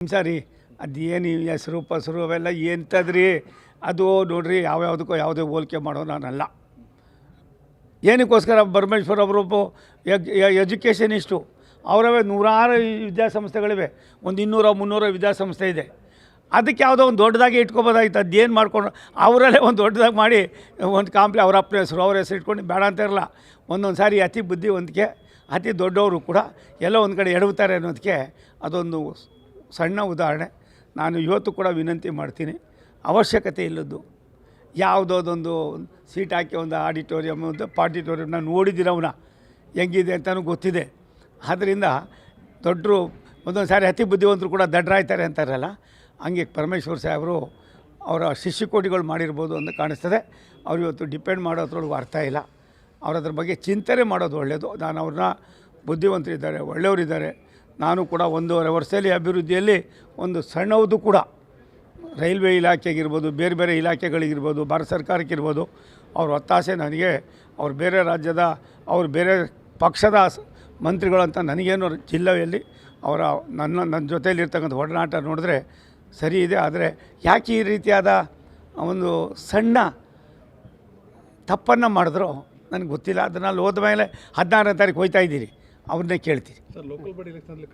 ಸರಿ ಅದೇನು ಹೆಸರು ಪಸರು ಅವೆಲ್ಲ ಎಂಥದ್ರಿ ಅದು ನೋಡ್ರಿ ಯಾವ್ಯಾವುದಕ್ಕೂ ಯಾವುದೇ ಹೋಲಿಕೆ ಮಾಡೋ ನಾನಲ್ಲ. ಏನಕ್ಕೋಸ್ಕರ ಪರಮೇಶ್ವರ್ ಅವರು ಎಜುಕೇಷನಿಸ್ಟು, ಅವರವೇ ನೂರಾರು ವಿದ್ಯಾಸಂಸ್ಥೆಗಳಿವೆ, ಒಂದು 200-300 ವಿದ್ಯಾಸಂಸ್ಥೆ ಇದೆ. ಅದಕ್ಕೆ ಯಾವುದೋ ಒಂದು ದೊಡ್ಡದಾಗಿ ಇಟ್ಕೊಬೋದಾಗಿತ್ತು. ಅದೇನು ಮಾಡ್ಕೊಂಡು ಅವರಲ್ಲೇ ಒಂದು ದೊಡ್ಡದಾಗಿ ಮಾಡಿ ಒಂದು ಕಾಂಪ್ಲಿ ಅವ್ರ ಅಪ್ಪನ ಹೆಸರು ಅವ್ರ ಹೆಸರು ಇಟ್ಕೊಂಡು ಬೇಡ ಅಂತ ಇರಲ್ಲ. ಒಂದೊಂದು ಸಾರಿ ಅತಿ ಬುದ್ಧಿವಂತಿಕೆ ಅತಿ ದೊಡ್ಡವರು ಕೂಡ ಎಲ್ಲ ಒಂದು ಕಡೆ ಎಡವುತ್ತಾರೆ ಅನ್ನೋದಕ್ಕೆ ಅದೊಂದು ಸಣ್ಣ ಉದಾಹರಣೆ. ನಾನು ಇವತ್ತು ಕೂಡ ವಿನಂತಿ ಮಾಡ್ತೀನಿ, ಅವಶ್ಯಕತೆ ಇಲ್ಲದ್ದು ಯಾವುದೋದೊಂದು ಸೀಟ್ ಹಾಕಿ ಒಂದು ಆಡಿಟೋರಿಯಮ್ ಒಂದು ಪಾಡಿಟೋರಿಯಮ್ ನಾನು ನೋಡಿದ್ದೀನವನ್ನ ಹೆಂಗಿದೆ ಅಂತಲೂ ಗೊತ್ತಿದೆ. ಆದ್ದರಿಂದ ದೊಡ್ಡರು ಒಂದೊಂದು ಸಾರಿ ಅತಿ ಬುದ್ಧಿವಂತರು ಕೂಡ ದಡ್ಡರಾಯ್ತಾರೆ ಅಂತಾರಲ್ಲ, ಹಂಗೆ ಪರಮೇಶ್ವರ್ ಸಾಹೇಬರು ಅವರ ಶಿಷ್ಯಕೋಟಿಗಳು ಮಾಡಿರ್ಬೋದು ಅಂತ ಕಾಣಿಸ್ತದೆ. ಅವ್ರು ಇವತ್ತು ಡಿಪೆಂಡ್ ಮಾಡೋದ್ರೊಳಗೆ ಅರ್ಥ ಇಲ್ಲ. ಅವ್ರು ಅದ್ರ ಬಗ್ಗೆ ಚಿಂತನೆ ಮಾಡೋದು ಒಳ್ಳೆಯದು. ನಾನು ಅವ್ರನ್ನ ಬುದ್ಧಿವಂತರಿದ್ದಾರೆ, ಒಳ್ಳೆಯವರಿದ್ದಾರೆ. ನಾನು ಕೂಡ 1.5 ವರ್ಷದಲ್ಲಿ ಅಭಿವೃದ್ಧಿಯಲ್ಲಿ ಒಂದು ಸಣ್ಣವುದು ಕೂಡ ರೈಲ್ವೆ ಇಲಾಖೆಗಿರ್ಬೋದು, ಬೇರೆ ಬೇರೆ ಇಲಾಖೆಗಳಿಗಿರ್ಬೋದು, ಭಾರತ ಸರ್ಕಾರಕ್ಕಿರ್ಬೋದು, ಅವ್ರ ಒತ್ತಾಸೆ ನನಗೆ ಅವ್ರು ಬೇರೆ ರಾಜ್ಯದ ಅವ್ರು ಬೇರೆ ಪಕ್ಷದ ಮಂತ್ರಿಗಳಂತ ನನಗೇನು ಜಿಲ್ಲೆಯಲ್ಲಿ ಅವರ ನನ್ನ ಜೊತೆಯಲ್ಲಿರ್ತಕ್ಕಂಥ ಒಡನಾಟ ನೋಡಿದ್ರೆ ಸರಿ ಇದೆ. ಆದರೆ ಯಾಕೆ ಈ ರೀತಿಯಾದ ಒಂದು ಸಣ್ಣ ತಪ್ಪನ್ನು ಮಾಡಿದ್ರೋ ನನಗೆ ಗೊತ್ತಿಲ್ಲ. ಅದನ್ನು ಅಲ್ಲಿ ಹೋದ ಮೇಲೆ 16ನೇ ತಾರೀಕು ಹೋಗ್ತಾ ಇದ್ದೀರಿ, ಅವ್ರನ್ನೇ ಕೇಳ್ತೀರಿ. Sir, local body ಎಲೆಕ್ಷನಲ್ಲಿ